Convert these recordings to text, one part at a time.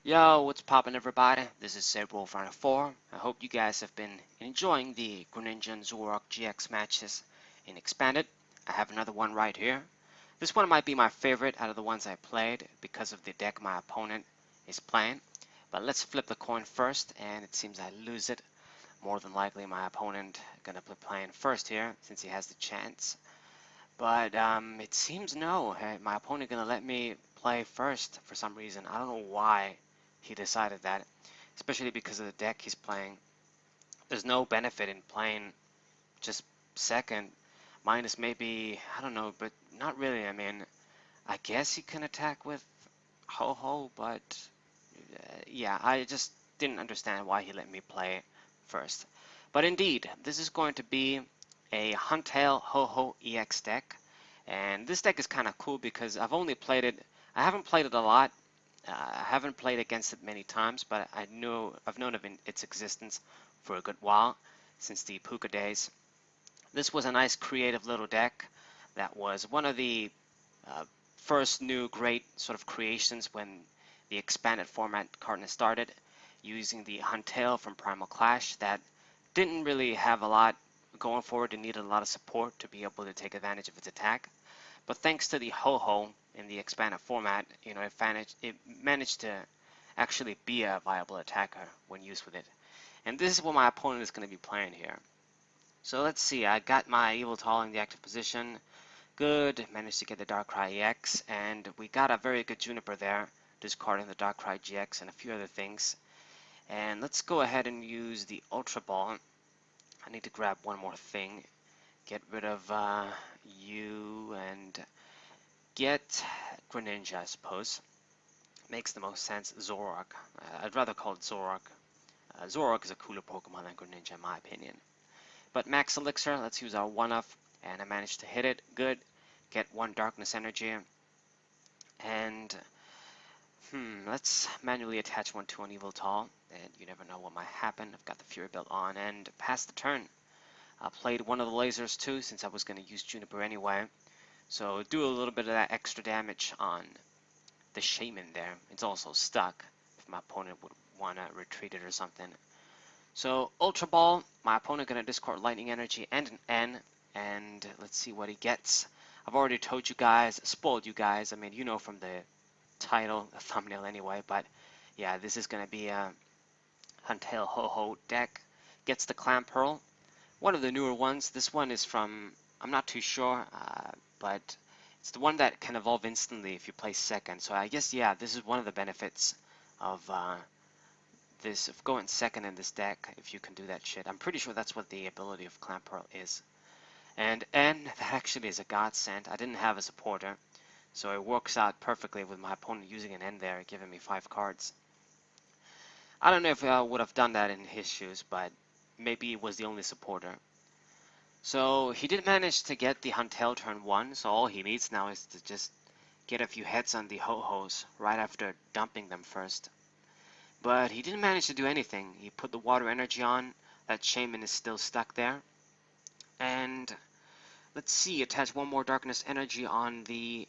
Yo, what's poppin' everybody? This is Wolf94. I hope you guys have been enjoying the Greninja and Zoroark GX matches in Expanded. I have another one right here. This one might be my favorite out of the ones I played because of the deck my opponent is playing. But let's flip the coin first, and it seems I lose it. More than likely my opponent gonna be playing first here since he has the chance. But it seems no. Hey, my opponent gonna let me play first for some reason. I don't know why he decided that, especially because of the deck he's playing. There's no benefit in playing just second, minus maybe, I don't know, but not really. I mean, I guess he can attack with Ho-Ho, but yeah, I just didn't understand why he let me play first. But indeed, this is going to be a Huntail Ho-Ho EX deck, and this deck is kind of cool because I've only played it, I haven't played it a lot. I haven't played against it many times, but I've known of its existence for a good while, since the Puka days. This was a nice creative little deck that was one of the first new great sort of creations when the expanded format Cardinal started, using the Huntail from Primal Clash that didn't really have a lot going forward. It needed a lot of support to be able to take advantage of its attack. But thanks to the Ho-Ho in the expanded format, you know, it managed to actually be a viable attacker when used with it. And this is what my opponent is going to be playing here. So let's see, I got my Yveltal in the active position. Good, managed to get the Darkrai EX, and we got a very good Juniper there, discarding the Darkrai GX and a few other things. And let's go ahead and use the Ultra Ball. I need to grab one more thing. Get rid of you and get Greninja, I suppose. Makes the most sense. Zoroark. I'd rather call it Zoroark. Zoroark is a cooler Pokemon than Greninja in my opinion. But Max Elixir, let's use our 1-up, and I managed to hit it. Good. Get one Darkness Energy. And let's manually attach 1 to an Yveltal, and you never know what might happen. I've got the Fury Belt on and pass the turn. I played one of the lasers too, since I was going to use Juniper anyway. So do a little bit of that extra damage on the shaymin there. It's also stuck if my opponent would want to retreat it or something. So Ultra Ball, my opponent going to discard Lightning Energy and an N, and let's see what he gets. I've already told you guys, spoiled you guys. I mean, you know from the title, the thumbnail anyway, but yeah, this is going to be a Huntail Ho-Ho deck. Gets the Clamperl. One of the newer ones. This one is from, I'm not too sure, but it's the one that can evolve instantly if you play second. So I guess, yeah, this is one of the benefits of of going second in this deck, if you can do that shit. I'm pretty sure that's what the ability of Clamperl is. And N, that actually is a godsend. I didn't have a supporter, so it works out perfectly with my opponent using an N there, giving me 5 cards. I don't know if I would have done that in his shoes, but maybe it was the only supporter. So he did manage to get the Huntail turn 1, so all he needs now is to just get a few hits on the Ho-Hos right after dumping them first. But he didn't manage to do anything. He put the water energy on, that shaymin is still stuck there. And let's see, attach one more darkness energy on the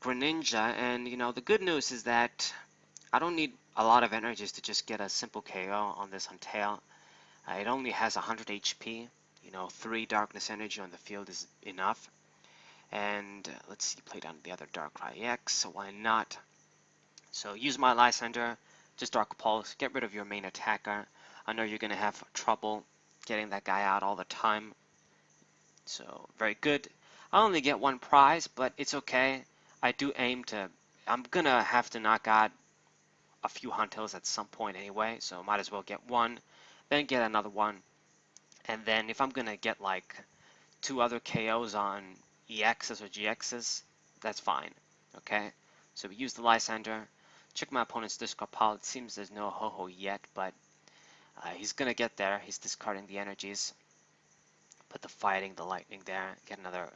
Greninja, and you know, the good news is that I don't need a lot of energies to just get a simple KO on this Huntail. It only has 100 HP. You know, 3 Darkness Energy on the field is enough. And let's see, play down the other Darkrai EX, so why not? So use my Lysander, just Dark Pulse, get rid of your main attacker. I know you're going to have trouble getting that guy out all the time. So, very good. I only get 1 prize, but it's okay. I do aim to, I'm going to have to knock out a few Huntails at some point anyway, so might as well get 1, then get another 1. And then if I'm going to get like 2 other KOs on EXs or GXs, that's fine. Okay? So we use the Lysander. Check my opponent's discard pile. It seems there's no Ho-Ho yet, but he's going to get there. He's discarding the energies. Put the fighting, the lightning there. Get another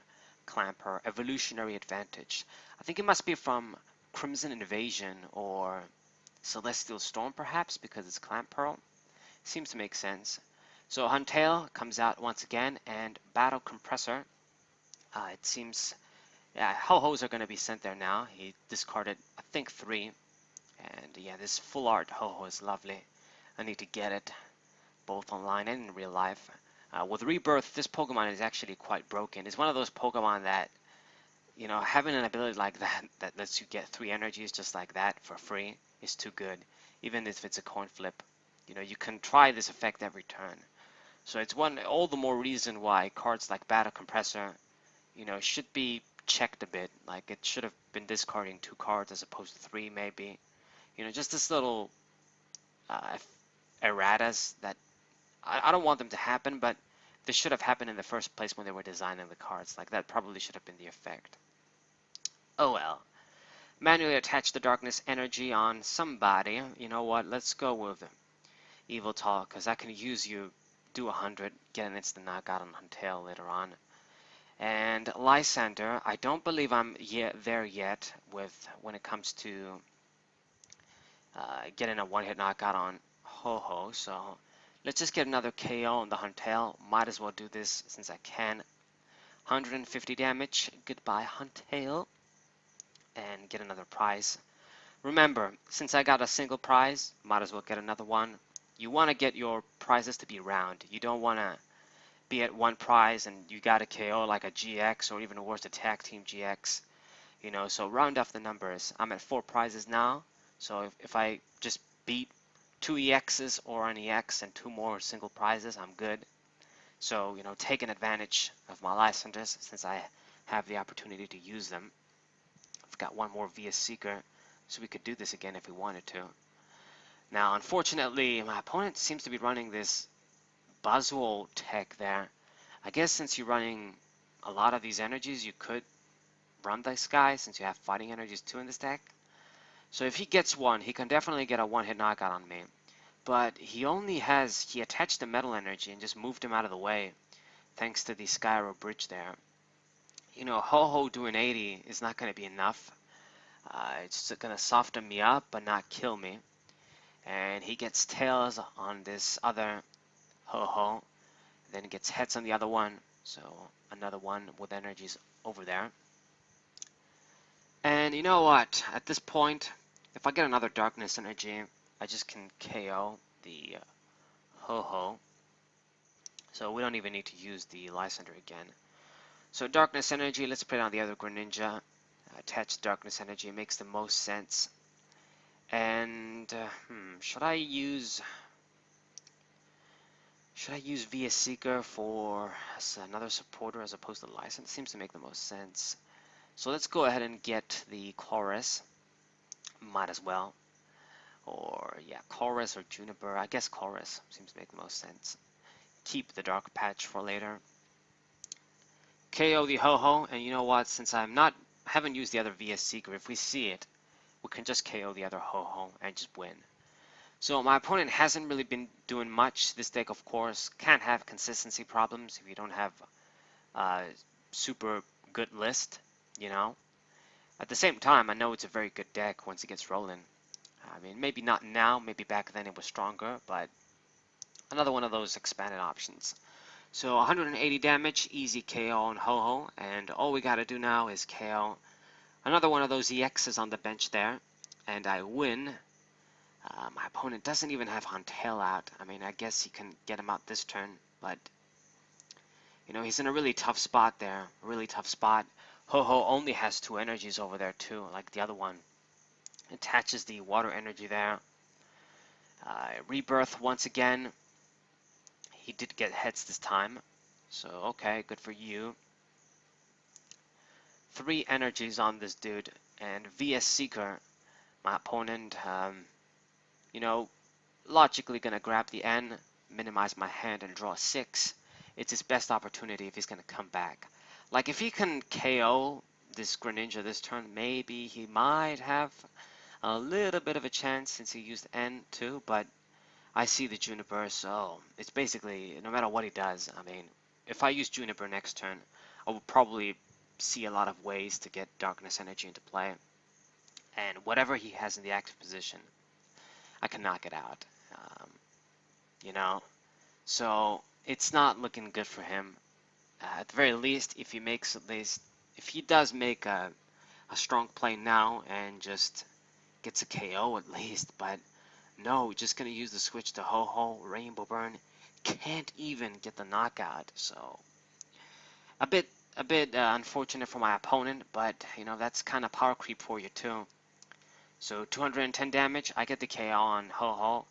Clamper. Evolutionary Advantage. I think it must be from Crimson Invasion or Celestial Storm perhaps, because it's Clamperl. Seems to make sense. So Huntail comes out once again, and Battle Compressor. It seems, yeah, Ho-Hos are going to be sent there now. He discarded, I think, 3, And yeah, this full art Ho-Oh is lovely. I need to get it both online and in real life. With Rebirth, this Pokemon is actually quite broken. It's one of those Pokemon that, you know, having an ability like that that lets you get 3 energies just like that for free is too good, even if it's a coin flip. You know, you can try this effect every turn. So it's all the more reason why cards like Battle Compressor, you know, should be checked a bit. Like it should have been discarding 2 cards as opposed to 3 maybe. You know, just this little erratas that I don't want them to happen, but this should have happened in the first place when they were designing the cards. Like that probably should have been the effect. Oh well. Manually attach the darkness energy on somebody. You know what? Let's go with Evil Talk, because I can use you, do 100, get an instant knockout on Huntail later on. And Lysander, I don't believe I'm there yet with when it comes to getting a one-hit knockout on Ho-Oh, so let's just get another KO on the Huntail. Might as well do this since I can. 150 damage, goodbye Huntail, and get another prize. Remember, since I got a single prize, might as well get another one. You want to get your prizes to be round. You don't want to be at one prize and you got a KO like a GX or even worse, a tag team GX. You know, so round off the numbers. I'm at 4 prizes now, so if I just beat 2 EXs or an EX and 2 more single prizes, I'm good. So, you know, taking advantage of my Lysanders since I have the opportunity to use them. I've got one more via Seeker, so we could do this again if we wanted to. Now, unfortunately, my opponent seems to be running this Buzzwole tech there. I guess since you're running a lot of these energies, you could run this guy since you have fighting energies too in this deck. So if he gets one, he can definitely get a one-hit knockout on me. But he attached the metal energy and just moved him out of the way, thanks to the Skyro bridge there. You know, Ho-Oh doing 80 is not going to be enough. It's going to soften me up, but not kill me. And he gets tails on this other Ho-Oh, then he gets heads on the other one, so another one with energies over there. And you know what, at this point, if I get another darkness energy, I just can KO the Ho-Oh. So we don't even need to use the Lysander again. So darkness energy, let's put it on the other Greninja. Attach darkness energy, makes the most sense. And should I use Via Seeker for another supporter as opposed to Lysander? Seems to make the most sense. So let's go ahead and get the Chorus. Might as well. Or yeah, Chorus or Juniper. I guess Chorus seems to make the most sense. Keep the Dark Patch for later. KO the Ho-Oh, and you know what? Since haven't used the other VS Seeker, if we see it, we can just KO the other Ho-Oh and just win. So my opponent hasn't really been doing much. This deck, of course, can have consistency problems if you don't have a super good list, you know. At the same time, I know it's a very good deck once it gets rolling. I mean, maybe not now, maybe back then it was stronger, but another one of those expanded options. So 180 damage, easy KO on Ho-Oh, and all we gotta do now is KO another one of those EXs on the bench there, and I win. My opponent doesn't even have Huntail out. I mean, I guess he can get him out this turn, but you know, he's in a really tough spot there, really tough spot. Ho-Oh only has 2 energies over there too, like the other one. Attaches the water energy there. Rebirth once again. He did get heads this time, so okay, good for you. 3 energies on this dude, and VS Seeker, my opponent, you know, logically gonna grab the N, minimize my hand, and draw 6. It's his best opportunity if he's gonna come back. Like if he can KO this Greninja this turn, maybe he might have a little bit of a chance since he used N too, but I see the Juniper, so it's basically, no matter what he does, I mean, if I use Juniper next turn, I will probably see a lot of ways to get Darkness Energy into play. And whatever he has in the active position, I can knock it out. You know? So, it's not looking good for him. At the very least, if he does make a strong play now and just gets a KO at least, but no, just gonna use the switch to Ho-Ho, Rainbow Burn. Can't even get the knockout, so a bit unfortunate for my opponent, but you know, that's kind of power creep for you too. So 210 damage, I get the KO on Ho-Ho.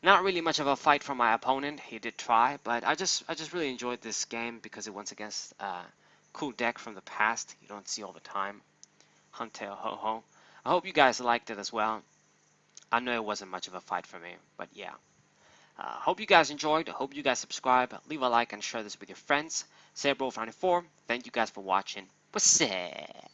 Not really much of a fight for my opponent. He did try, but I just really enjoyed this game because it went against a cool deck from the past you don't see all the time. Huntail Ho-Ho. I hope you guys liked it as well. I know it wasn't much of a fight for me, but yeah. Hope you guys enjoyed. Hope you guys subscribe, leave a like, and share this with your friends. Sabro94, thank you guys for watching. What's up?